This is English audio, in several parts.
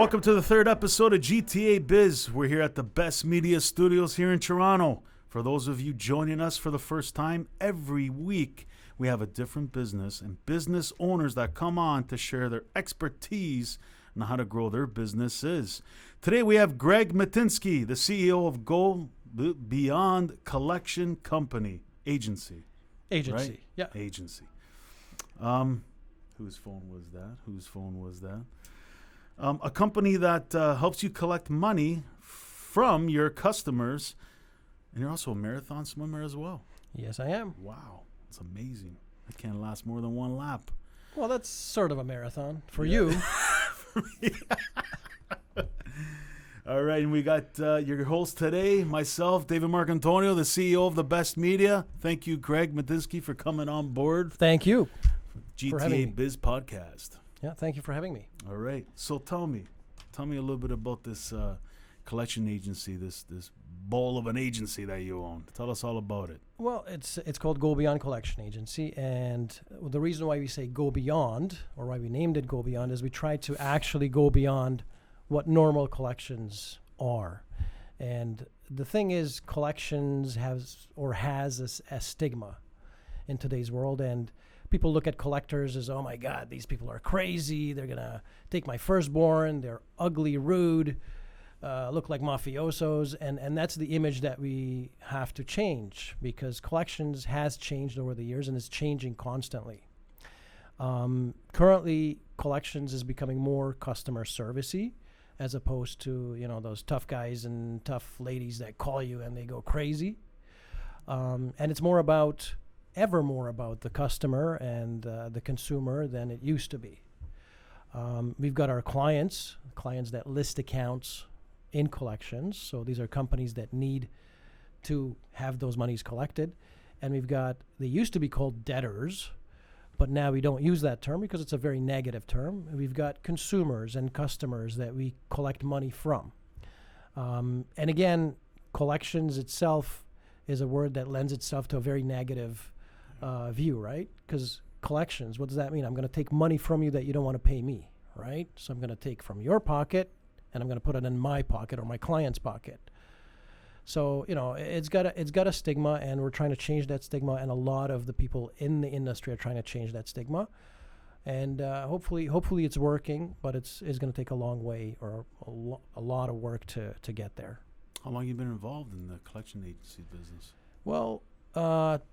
welcome to the third episode of GTA Biz. We're here at the Best Media Studios here in Toronto. For those of you joining us for the first time, every week we have a different business and business owners that come on to share their expertise on how to grow their businesses. Today we have Greg Maitinsky, the CEO of Go Beyond Collection Company Agency. Right? Yeah. Agency. Whose phone was that? A company that helps you collect money from your customers. And you're also a marathon swimmer as well. Yes, I am. Wow. It's amazing. I can't last more than one lap. Well, that's sort of a marathon for you. For me. All right. And we got your host today, myself, David Marcantonio, the CEO of the Best Media. Thank you, Greg Maitinsky, for coming on board. Thank you. GTA Biz podcast. Yeah, thank you for having me. All right. So tell me a little bit about this collection agency, this bowl of an agency that you own. Tell us all about it. Well, it's called Go Beyond Collection Agency, and the reason why we say Go Beyond, or why we named it Go Beyond, is we try to actually go beyond what normal collections are. And the thing is, collections has a stigma in today's world, and people look at collectors as, oh my God, these people are crazy. They're going to take my firstborn. They're ugly, rude, look like mafiosos. And that's the image that we have to change, because collections has changed over the years and is changing constantly. Currently, collections is becoming more customer servicey, as opposed to, those tough guys and tough ladies that call you and they go crazy. And it's ever more about the customer and the consumer than it used to be. We've got our clients that list accounts in collections. So these are companies that need to have those monies collected. And they used to be called debtors, but now we don't use that term because it's a very negative term. We've got consumers and customers that we collect money from. And again, collections itself is a word that lends itself to a very negative view, right? Because collections, what does that mean? I'm going to take money from you that you don't want to pay me, right? So I'm going to take from your pocket and I'm going to put it in my pocket or my client's pocket. So, it's got a stigma, and we're trying to change that stigma, and a lot of the people in the industry are trying to change that stigma. And hopefully it's working, but it's going to take a long way or a lot of work to get there. How long have you been involved in the collection agency business? Well,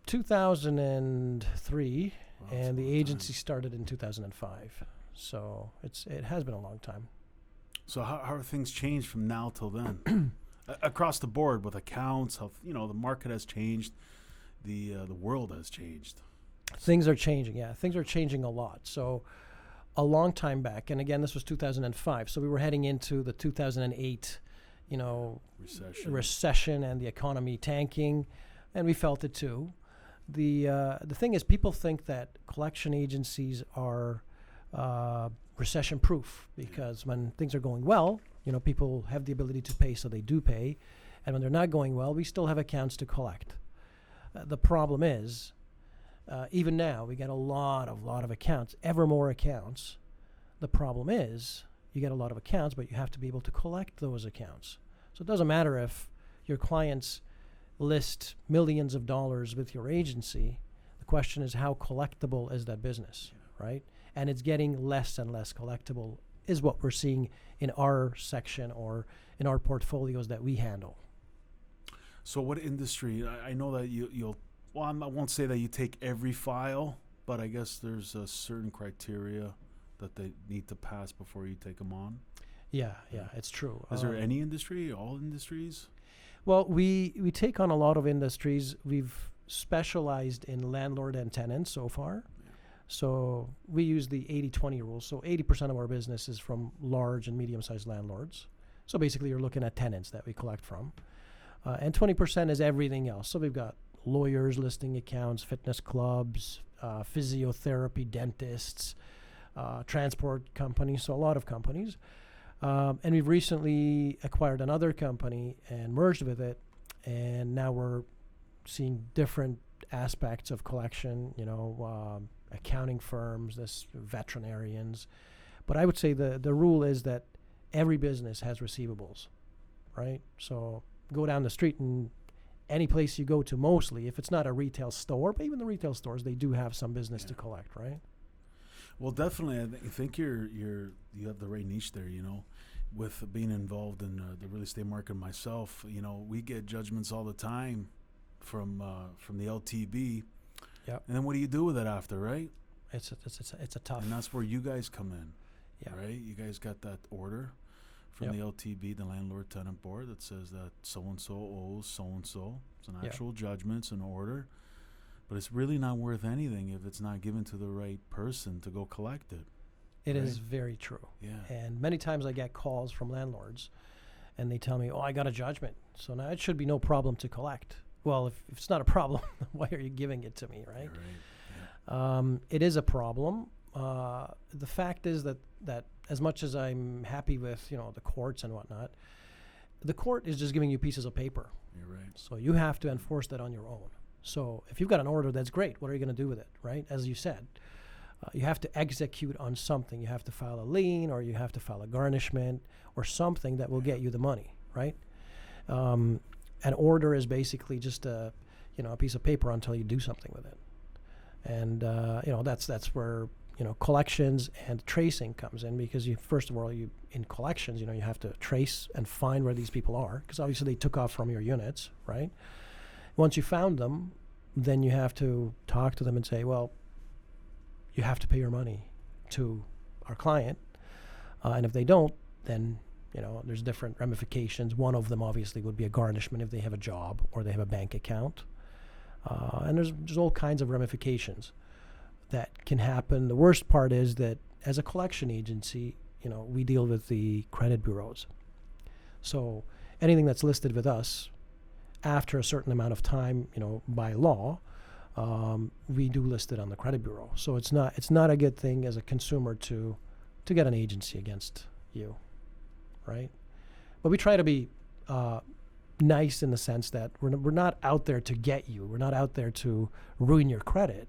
2003, and the agency started in 2005. So it has been a long time. So how have things changed from now till then? Across the board with accounts, how, the market has changed, the world has changed. Things are changing, yeah. Things are changing a lot. So a long time back, and again, this was 2005. So we were heading into the 2008, recession and the economy tanking. And we felt it too. The thing is, people think that collection agencies are recession-proof, because when things are going well, people have the ability to pay, so they do pay. And when they're not going well, we still have accounts to collect. The problem is, even now, we get a lot of accounts, ever more accounts. The problem is, you get a lot of accounts, but you have to be able to collect those accounts. So it doesn't matter if your clients list millions of dollars with your agency. The question is, how collectible is that business, right? And it's getting less and less collectible, is what we're seeing in our section or in our portfolios that we handle. So what industry? I know that I won't say that you take every file, but I guess there's a certain criteria that they need to pass before you take them on. Yeah, it's true. Is there any industry, all industries? Well, we take on a lot of industries. We've specialized in landlord and tenant so far. Yeah. So we use the 80-20 rule. So 80% of our business is from large and medium-sized landlords. So basically you're looking at tenants that we collect from. And 20% is everything else. So we've got lawyers listing accounts, fitness clubs, physiotherapy, dentists, transport companies, so a lot of companies. And we've recently acquired another company and merged with it, and now we're seeing different aspects of collection, accounting firms, veterinarians. But I would say the rule is that every business has receivables, right? So go down the street and any place you go to, mostly, if it's not a retail store, but even the retail stores, they do have some business to collect, right? Well, definitely, I think you have the right niche there. With being involved in the real estate market myself, we get judgments all the time from the LTB. Yep. And then what do you do with it after, right? It's a tough. And that's where you guys come in. Yeah. Right? You guys got that order from the LTB, the Landlord Tenant Board, that says that so-and-so owes so-and-so. It's an actual judgment, it's an order. But it's really not worth anything if it's not given to the right person to go collect it. It is very true. Yeah. And many times I get calls from landlords, and they tell me, I got a judgment, so now it should be no problem to collect. Well, if it's not a problem, why are you giving it to me, right? You're right. Yeah. It is a problem. The fact is that as much as I'm happy with, the courts and whatnot, the court is just giving you pieces of paper. You're right. So you have to enforce that on your own. So if you've got an order, that's great. What are you going to do with it, right? As you said, you have to execute on something. You have to file a lien, or you have to file a garnishment, or something that will get you the money, right? An order is basically just a piece of paper until you do something with it. And that's where collections and tracing comes in, because first of all, in collections, you have to trace and find where these people are, because obviously they took off from your units, right? Once you found them, then you have to talk to them and say, well, you have to pay your money to our client, and if they don't, then there's different ramifications. One of them obviously would be a garnishment if they have a job or they have a bank account, and there's all kinds of ramifications that can happen. The worst part is that as a collection agency, we deal with the credit bureaus. So anything that's listed with us after a certain amount of time, by law, we do list it on the credit bureau. So it's not a good thing as a consumer to get an agency against you, right? But we try to be nice in the sense that we're not out there to get you. We're not out there to ruin your credit.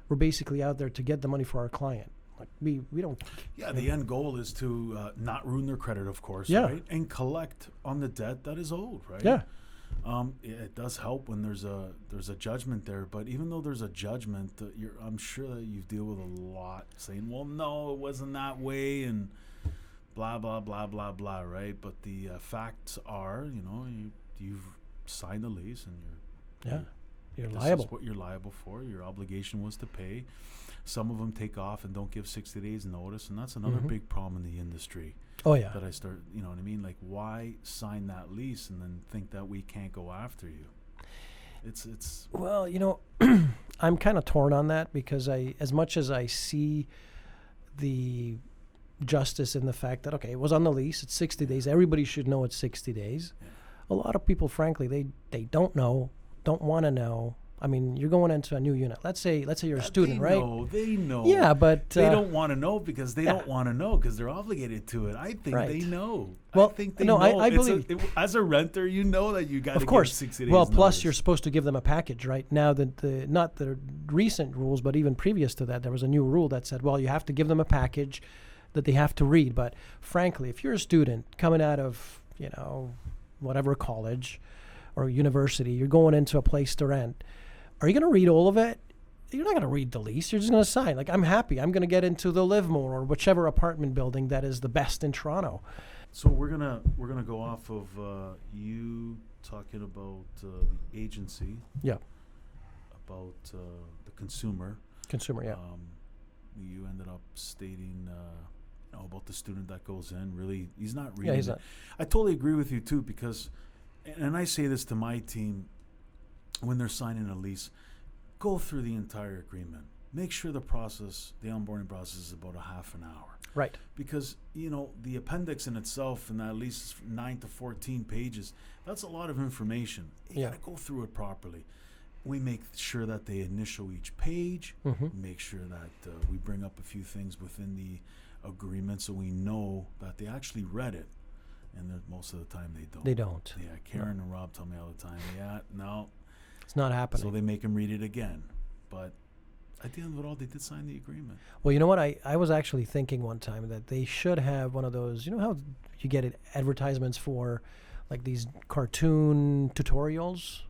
We're basically out there to get the money for our client. Like we don't. Yeah, the end goal is to not ruin their credit, of course, Yeah. right? And collect on the debt that is owed, right? Yeah. It does help when there's a judgment there, but even though there's a judgment, I'm sure that you deal with a lot saying, well, no, it wasn't that way, and blah, blah, blah, blah, blah, right? But the facts are, you've signed a lease, and you're this liable. is what you're liable for. Your obligation was to pay. Some of them take off and don't give 60 days notice, and that's another big problem in the industry. Oh yeah. That I start, you know what I mean? Like, why sign that lease and then think that we can't go after you? It's. Well, I'm kind of torn on that, because as much as I see the justice in the fact that, okay, it was on the lease, it's 60 days, everybody should know it's 60 days. Yeah. A lot of people, frankly, they don't know, don't want to know. I mean, you're going into a new unit. Let's say you're a student, right? They know. Yeah, but they don't want to know because they don't want to know because they're obligated to it. I think they know. Well, I think they no, know. I believe as a renter, you know that you got to give 60 days. Well, plus notice. you're supposed to give them a package, right? Now that not the recent rules, but even previous to that, there was a new rule that said, well, you have to give them a package that they have to read. But frankly, if you're a student coming out of whatever college or university, you're going into a place to rent. Are you going to read all of it? You're not going to read the lease. You're just going to sign. Like, I'm happy. I'm going to get into the Livermore or whichever apartment building that is the best in Toronto. So we're gonna go off of you talking about the agency. Yeah. About the consumer. Consumer, yeah. You ended up stating about the student that goes in. Really, he's not reading. Yeah, he's it. not. I totally agree with you too, because, and I say this to my team. When they're signing a lease, go through the entire agreement. Make sure the onboarding process is about a half an hour. Right. Because, the appendix in itself in that lease is 9 to 14 pages. That's a lot of information. You got to go through it properly. We make sure that they initial each page. Make sure that we bring up a few things within the agreement so we know that they actually read it. And most of the time they don't. They don't. Yeah, Karen and Rob tell me all the time, no. It's not happening. So they make them read it again. But at the end of it all, they did sign the agreement. Well, you know what? I was actually thinking one time that they should have one of those, you know how you get advertisements for like these cartoon tutorials?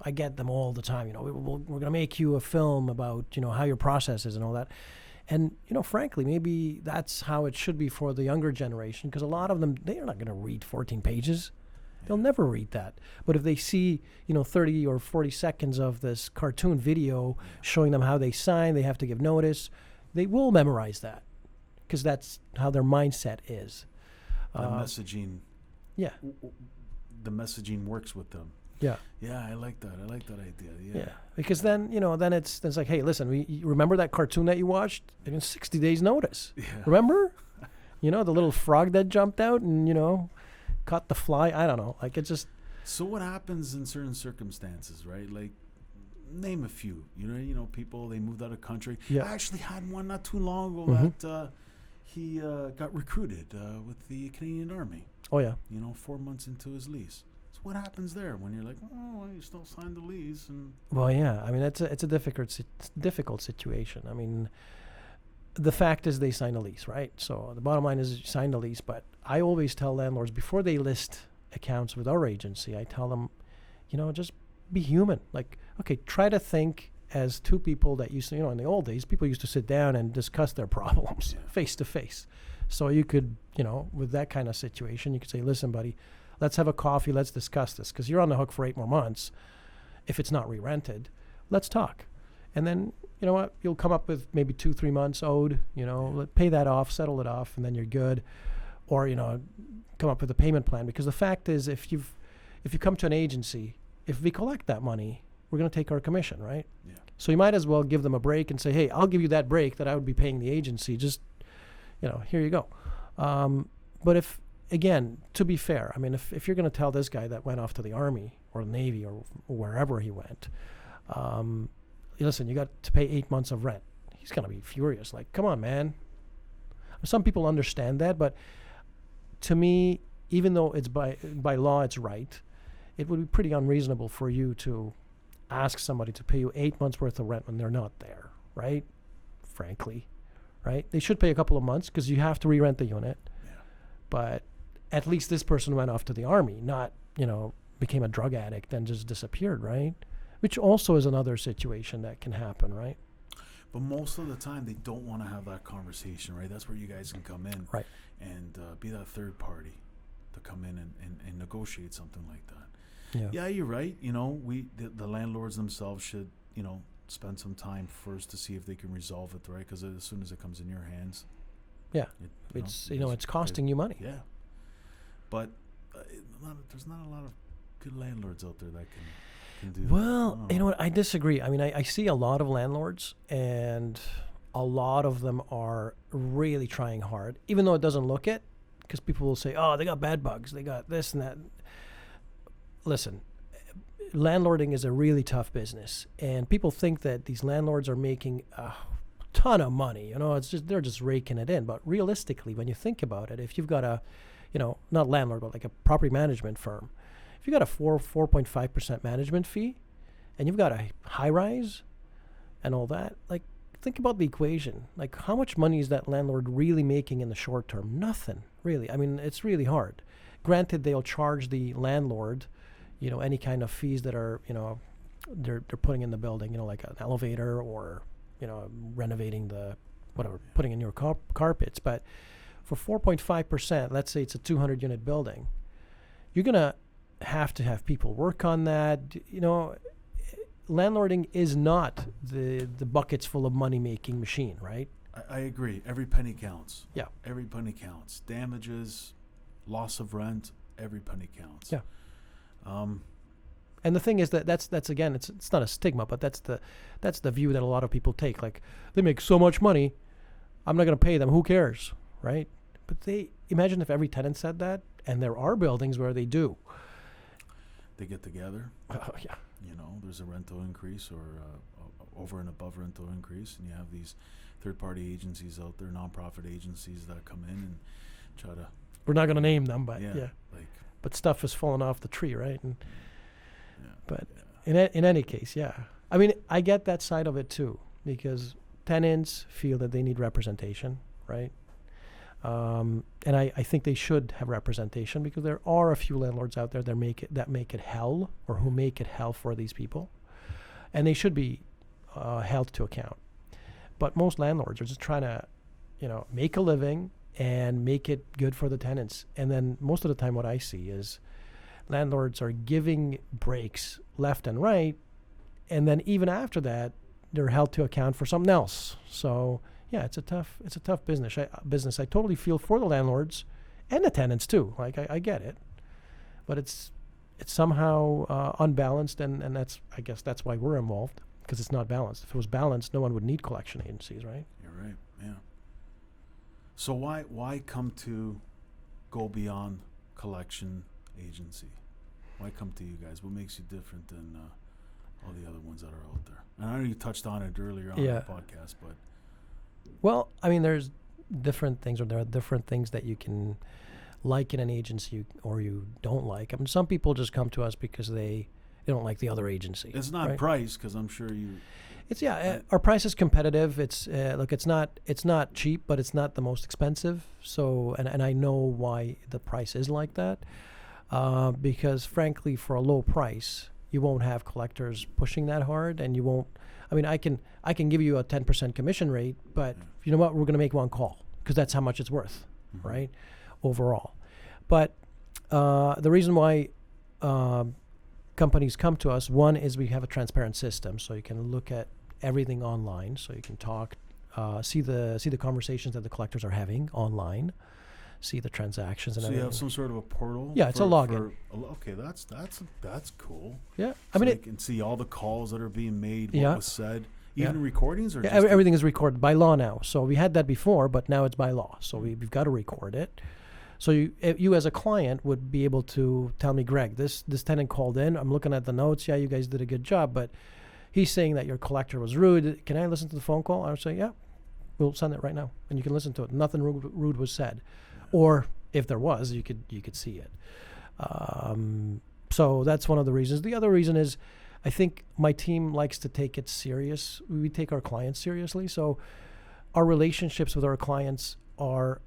I get them all the time. You know, we're going to make you a film about, you know, how your process is and all that. And, you know, frankly, maybe that's how it should be for the younger generation, because a lot of them, they're not going to read 14 pages. They'll never read that. But if they see, you know, 30 or 40 seconds of this cartoon video showing them how they sign, they have to give notice, they will memorize that, because that's how their mindset is. The messaging. Yeah. The messaging works with them. Yeah. Yeah, I like that. I like that idea. Yeah. Because then, you know, then it's like, hey, listen, you remember that cartoon that you watched? In 60 days notice. Yeah. Remember? You know, the little frog that jumped out and, you know, caught the fly. I don't know. Like, it just. So what happens in certain circumstances, right? Like, name a few. You know, people, they moved out of country. Yeah. I actually had one not too long ago that he got recruited with the Canadian Army. Oh, yeah. You know, 4 months into his lease. So what happens there when you're like, oh, well, you still signed the lease? And well, yeah. I mean, it's a difficult situation. I mean, the fact is they sign a lease, right? So the bottom line is you sign the lease. But I always tell landlords before they list accounts with our agency, I tell them, you know, just be human. Like, okay, try to think as two people that used to, you know, in the old days, people used to sit down and discuss their problems face to face. So you could, you know, with that kind of situation, you could say, listen, buddy, let's have a coffee. Let's discuss this, because you're on the hook for 8 more months. If it's not re-rented, let's talk. And then, you know what, you'll come up with maybe 2-3 months owed, you know, pay that off, settle it off, and then you're good. Or, you know, come up with a payment plan. Because the fact is, if you come to an agency, if we collect that money, we're going to take our commission, right? Yeah. So you might as well give them a break and say, hey, I'll give you that break that I would be paying the agency. Just, you know, here you go. But if, again, to be fair, I mean, if you're going to tell this guy that went off to the Army or the Navy or wherever he went, listen, you got to pay 8 months of rent. He's going to be furious. Like, come on, man. Some people understand that, but to me, even though it's by law it's right, it would be pretty unreasonable for you to ask somebody to pay you 8 months worth of rent when they're not there, right? Frankly, right? They should pay a couple of months because you have to re-rent the unit. Yeah. But at least this person went off to the Army, not, you know, became a drug addict and just disappeared, right? Which also is another situation that can happen, right? But most of the time, they don't want to have that conversation, right? That's where you guys can come in, right, and be that third party to come in and negotiate something like that. Yeah, you're right. You know, the landlords themselves should, you know, spend some time first to see if they can resolve it, right? Because as soon as it comes in your hands, it's costing you money. Yeah, but there's not a lot of good landlords out there that can do. Well, you know what? I disagree. I mean, I see a lot of landlords, and a lot of them are really trying hard, even though it doesn't look it, because people will say, "Oh, they got bad bugs. They got this and that." Listen, landlording is a really tough business, and people think that these landlords are making a ton of money. You know, it's just they're just raking it in. But realistically, when you think about it, if you've got a, you know, not landlord, but like a property management firm, if you got a 4.5% management fee, and you've got a high rise, and all that, like, think about the equation. Like, how much money is that landlord really making in the short term? Nothing, really. I mean, it's really hard. Granted, they'll charge the landlord, you know, any kind of fees that are, you know, they're putting in the building, you know, like an elevator or, you know, renovating the whatever, putting in your carpets. But for 4.5%, let's say it's a 200-unit building, you're gonna have to have people work on that. You know, landlording is not the buckets full of money-making machine, right? I agree. Every penny counts. Yeah. Every penny counts. Damages, loss of rent, every penny counts. Yeah. And the thing is that's again, it's not a stigma, but that's the view that a lot of people take. Like, they make so much money, I'm not going to pay them. Who cares, right? But they imagine if every tenant said that, and there are buildings where they do. They get together. Yeah. You know, there's a rental increase or over and above rental increase, and you have these third-party agencies out there, nonprofit agencies that come in and try to. We're not going to name them, but yeah. Like. But stuff is falling off the tree, right? And in any case, yeah. I mean, I get that side of it too. because tenants feel that they need representation, right? And I think they should have representation, because there are a few landlords out there that make it hell, or who make it hell for these people, and they should be held to account. But most landlords are just trying to, make a living and make it good for the tenants. And then most of the time, what I see is landlords are giving breaks left and right, and then even after that, they're held to account for something else. So yeah, it's a tough business. I totally feel for the landlords and the tenants too. Like I get it, but it's somehow unbalanced, and I guess that's why we're involved, because it's not balanced. If it was balanced, no one would need collection agencies, right? You're right. Yeah. So why come to go beyond collection agency? Why come to you guys? What makes you different than all the other ones that are out there? And I know you touched on it earlier on the podcast, but well, I mean, there's different things, or there are different things that you can like in an agency or you don't like. I mean, some people just come to us because they don't like the other agency. It's not right? price, because I'm sure you. It's our price is competitive. It's look, it's not cheap, but it's not the most expensive. So, and I know why the price is like that, because frankly, for a low price, you won't have collectors pushing that hard, and you won't. I mean, I can give you a 10% commission rate, but you know what? We're going to make one call, because that's how much it's worth, right? Overall. But the reason why companies come to us, one is we have a transparent system, so you can look at everything online, so you can talk, see the conversations that the collectors are having online, see the transactions and so everything. You have some sort of a portal? Yeah, it's a login. Okay, that's cool. Yeah, I mean, you can see all the calls that are being made, what was said, even recordings, or just everything is recorded by law now. So we had that before, but now it's by law. So we've got to record it. So you as a client would be able to tell me, Greg, this tenant called in. I'm looking at the notes. Yeah, you guys did a good job, but he's saying that your collector was rude. Can I listen to the phone call? I would say, yeah, we'll send it right now, and you can listen to it. Nothing rude was said, or if there was, you could see it. So that's one of the reasons. The other reason is, I think my team likes to take it serious. We take our clients seriously, so our relationships with our clients are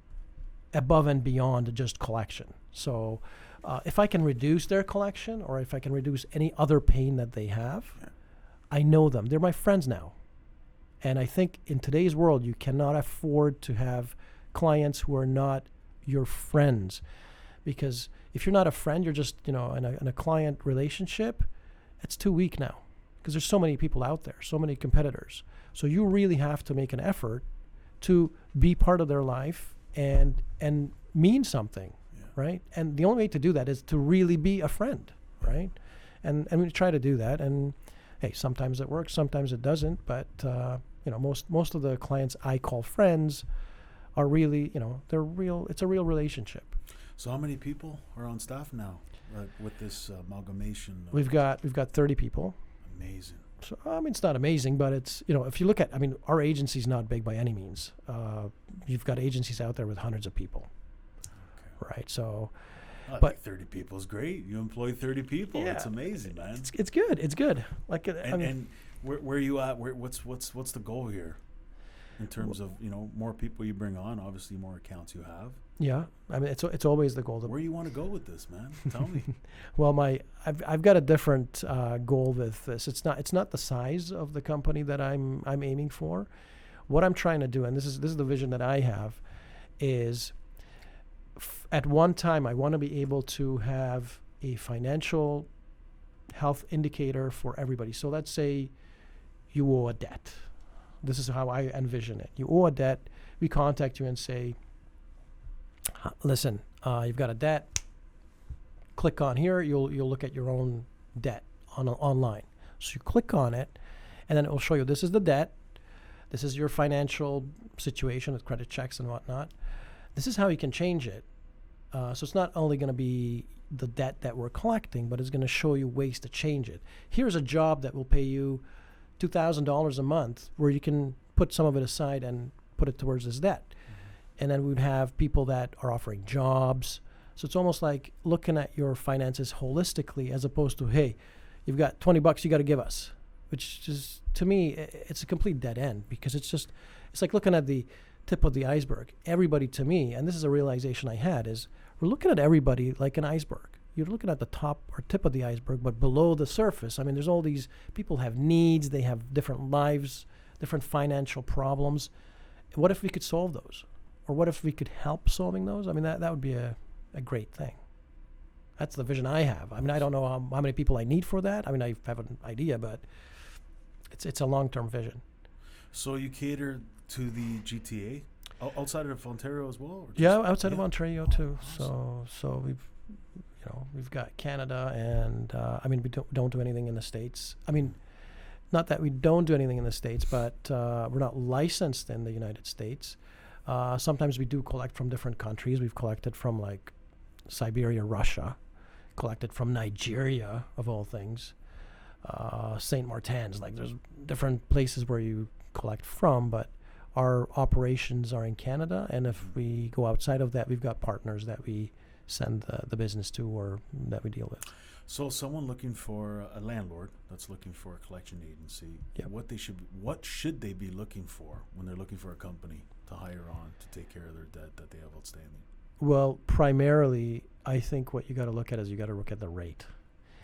above and beyond just collection. So if I can reduce their collection, or if I can reduce any other pain that they have, I know them. They're my friends now. And I think in today's world, you cannot afford to have clients who are not your friends. Because if you're not a friend, you're just, in a client relationship, it's too weak now. Because there's so many people out there, so many competitors. So you really have to make an effort to be part of their life and mean something, right? And the only way to do that is to really be a friend, right? And we try to do that. And hey, sometimes it works, sometimes it doesn't. But most of the clients I call friends are really, they're real. It's a real relationship. So how many people are on staff now with this amalgamation? We've got 30 people. Amazing. So, I mean, it's not amazing, but it's, if you look at, our agency's not big by any means. You've got agencies out there with hundreds of people. Okay. Right. So, but 30 people is great. You employ 30 people. Yeah, it's amazing, man. It's good. It's good. Like, and where are you at? What's the goal here? In terms of, more people you bring on, obviously more accounts you have. Yeah, it's always the goal. Where do you want to go with this, man? Tell me. Well, I've got a different goal with this. It's not the size of the company that I'm aiming for. What I'm trying to do, and this is the vision that I have, is at one time I want to be able to have a financial health indicator for everybody. So let's say you owe a debt. This is how I envision it. You owe a debt. We contact you and say, listen, you've got a debt. Click on here. You'll look at your own debt online. So you click on it, and then it will show you this is the debt. This is your financial situation with credit checks and whatnot. This is how you can change it. So it's not only going to be the debt that we're collecting, but it's going to show you ways to change it. Here's a job that will pay you $2,000 a month, where you can put some of it aside and put it towards this debt. And then we'd have people that are offering jobs. So it's almost like looking at your finances holistically, as opposed to, hey, you've got $20 you got to give us. which is, to me, it's a complete dead end, because it's like looking at the tip of the iceberg. Everybody, to me, and this is a realization I had, is we're looking at everybody like an iceberg. You're looking at the top or tip of the iceberg, but below the surface, I mean, there's all these people have needs, they have different lives, different financial problems. What if we could solve those? Or what if we could help solving those? I mean, that would be a great thing. That's the vision I have. I mean, I don't know how many people I need for that. I mean, I have an idea, but it's a long-term vision. So you cater to the GTA outside of Ontario as well? Or Yeah, outside of Ontario too. Awesome. So we've got Canada, and I mean, we don't do anything in the States. I mean, not that we don't do anything in the States, but we're not licensed in the United States. Sometimes we do collect from different countries. We've collected from like Siberia, Russia, collected from Nigeria, of all things, St. Martin's. Like, there's different places where you collect from, but our operations are in Canada, and if we go outside of that, we've got partners that we send the business to, or that we deal with. So someone looking for a landlord that's looking for a collection agency, Yep. what should they be looking for when they're looking for a company to hire on to take care of their debt that they have outstanding? Well, primarily, I think what you got to look at is you got to look at the rate.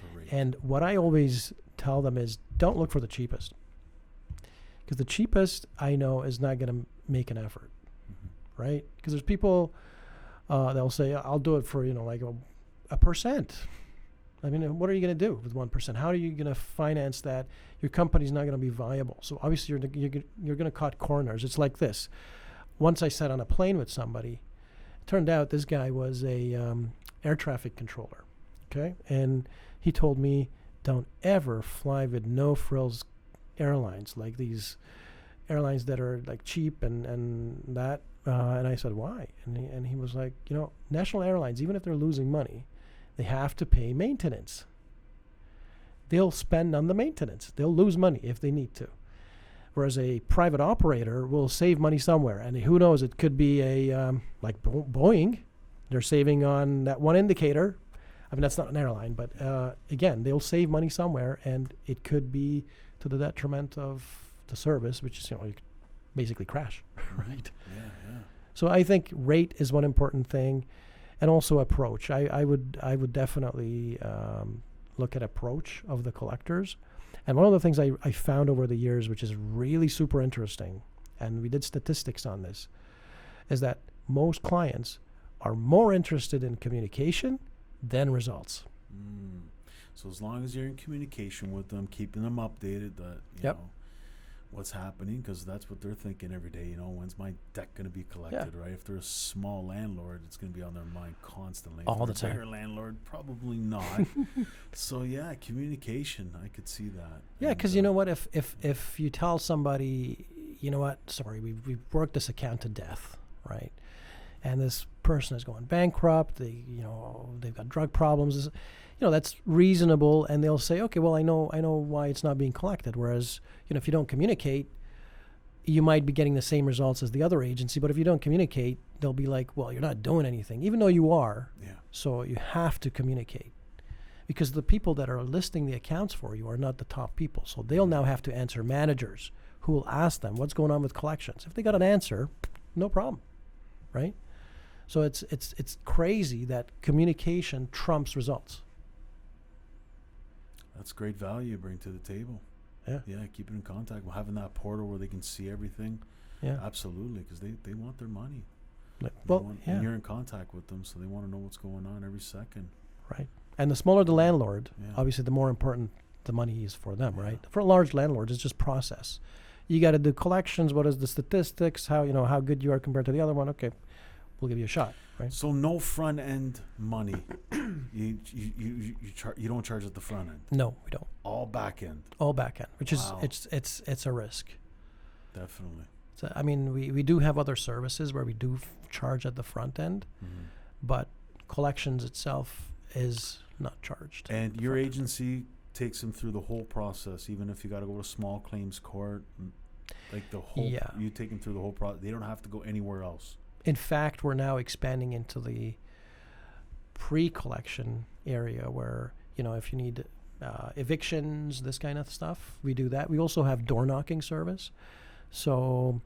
The rate. And what I always tell them is, don't look for the cheapest, because the cheapest, I know, is not going to make an effort, right? Because there's people they'll say, I'll do it for, like a percent. I mean, what are you going to do with 1%? How are you going to finance that? Your company's not going to be viable. So obviously you're going to cut corners. It's like this. Once I sat on a plane with somebody, it turned out this guy was a air traffic controller, okay? And he told me, don't ever fly with no-frills airlines, like these airlines that are like cheap and that. And I said, why? And he was like, national airlines, even if they're losing money, they have to pay maintenance. They'll spend on the maintenance. They'll lose money if they need to. Whereas a private operator will save money somewhere. And who knows, it could be like Boeing. They're saving on that one indicator. I mean, that's not an airline, but again, they'll save money somewhere, and it could be to the detriment of the service, which is, you could basically crash, right? Yeah. So I think rate is one important thing, and also approach. I would definitely look at approach of the collectors. And one of the things I found over the years, which is really super interesting, and we did statistics on this, is that most clients are more interested in communication than results. So as long as you're in communication with them, keeping them updated that you Yep. know what's happening, because that's what they're thinking every day. When's my debt going to be collected, right? If they're a small landlord, it's going to be on their mind constantly. All If the they're a time. bigger landlord, probably not. So yeah, communication, I could see that. Yeah, And, because you know what? If you tell somebody, you know what? Sorry, we've worked this account to death, right? And this person is going bankrupt. They've got drug problems. That's reasonable, and they'll say, okay, well, I know why it's not being collected. Whereas, if you don't communicate, you might be getting the same results as the other agency. But if you don't communicate, they'll be like, well, you're not doing anything, even though you are. Yeah. So you have to communicate, because the people that are listing the accounts for you are not the top people. So they'll now have to answer managers who will ask them what's going on with collections. If they got an answer, no problem, right? So it's crazy that communication trumps results. That's great value you bring to the table. Yeah. Yeah, keeping in contact, having that portal where they can see everything. Yeah. Absolutely, because they want their money. And you're in contact with them, so they want to know what's going on every second. right. And the smaller the landlord, Yeah. obviously, the more important the money is for them, right? For large landlords, it's just process. You got to do collections. What is the statistics? How good you are compared to the other one? Okay, we'll give you a shot, right? So no front end money. you don't charge at the front end. No, we don't. All back end. All back end, which Wow. is it's a risk. Definitely. So, I mean, we do have other services where we do charge at the front end, but collections itself is not charged. And at the your front end. agency takes them through the whole process, even if you got to go to small claims court, like the whole. Yeah. You take them through the whole process. They don't have to go anywhere else. In fact, we're now expanding into the pre-collection area where, if you need evictions, this kind of stuff. We do that. We also have door knocking service. So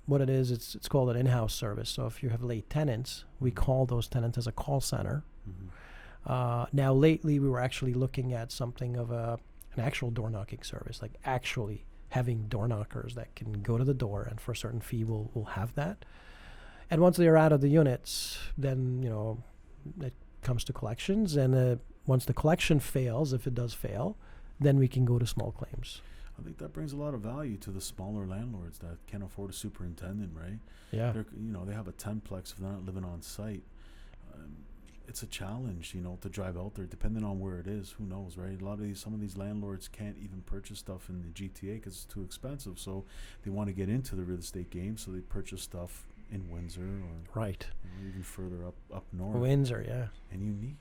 what it is, it's called an in-house service. So if you have late tenants, we call those tenants as a call center. Now lately we were actually looking at something of an actual door knocking service, like actually having door knockers that can go to the door and for a certain fee we'll have that. And once they're out of the units, then, it comes to collections. And once the collection fails, if it does fail, then we can go to small claims. I think that brings a lot of value to the smaller landlords that can't afford a superintendent, right? Yeah. They have a 10-plex if they're not living on site. It's a challenge, to drive out there, depending on where it is. Who knows, right? Some of these landlords can't even purchase stuff in the GTA because it's too expensive. So they want to get into the real estate game, so they purchase stuff in Windsor or right, even further up north. Windsor, yeah. And you need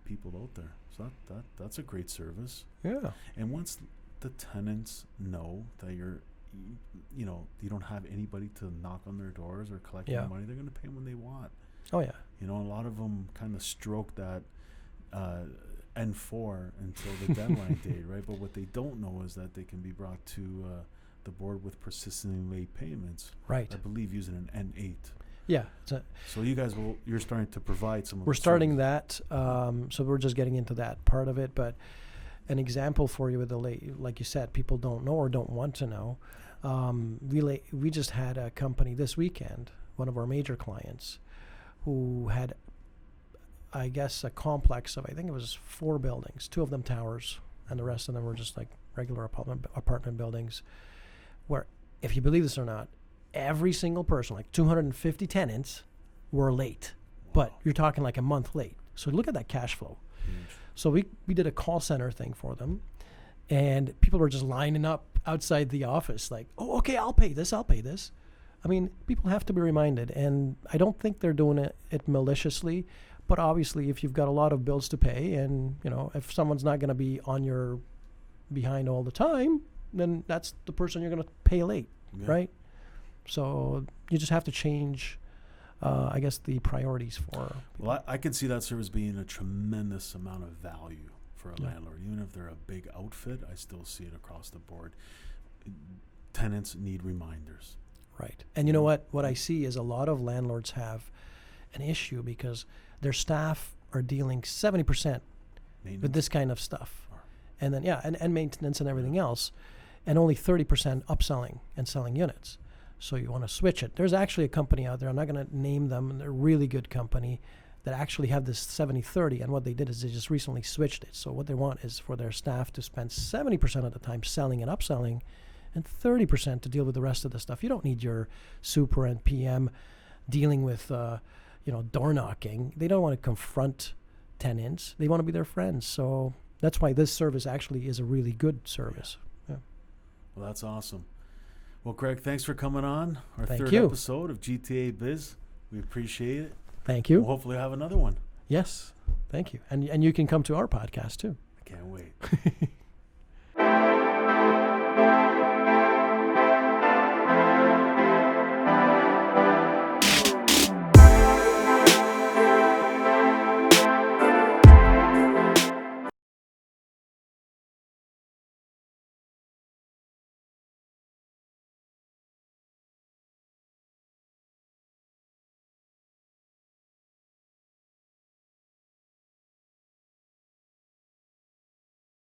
people out there. So that's a great service. Yeah. And once the tenants know that you don't have anybody to knock on their doors or collect their money, they're going to pay them when they want. Oh yeah. A lot of them kind of stroke that N4 until the deadline date, right? But what they don't know is that they can be brought to the board with persistently late payments. Right. I believe using an N8. Yeah. So you're starting to provide some of We're starting that. So we're just getting into that part of it. But an example for you with like you said, people don't know or don't want to know. We just had a company this weekend, one of our major clients, who had, I guess, a complex of, I think it was 4 buildings, 2 of them towers, and the rest of them were just like regular apartment buildings, where, if you believe this or not, every single person, like 250 tenants, were late. Wow. But you're talking like a month late. So look at that cash flow. Huge. So we did a call center thing for them, and people were just lining up outside the office like, oh, okay, I'll pay this. I mean, people have to be reminded, and I don't think they're doing it maliciously, but obviously if you've got a lot of bills to pay and, if someone's not going to be on your behind all the time, then that's the person you're going to pay late, right? So you just have to change, I guess, the priorities for people. Well, I can see that service being a tremendous amount of value for a landlord. Even if they're a big outfit, I still see it across the board. Tenants need reminders. Right. And you know what? What I see is a lot of landlords have an issue because their staff are dealing 70% with this kind of stuff. And then, and maintenance and everything else, and only 30% upselling and selling units. So you want to switch it. There's actually a company out there, I'm not going to name them, they're a really good company that actually have this 70-30, and what they did is they just recently switched it. So what they want is for their staff to spend 70% of the time selling and upselling, and 30% to deal with the rest of the stuff. You don't need your super and PM dealing with, door knocking. They don't want to confront tenants. They want to be their friends. So that's why this service actually is a really good service. Yeah. Well, that's awesome. Well, Greg, thanks for coming on our Thank third you. episode of GTA Biz. We appreciate it. Thank you. We'll hopefully have another one. Yes. Thank you. And you can come to our podcast too. I can't wait.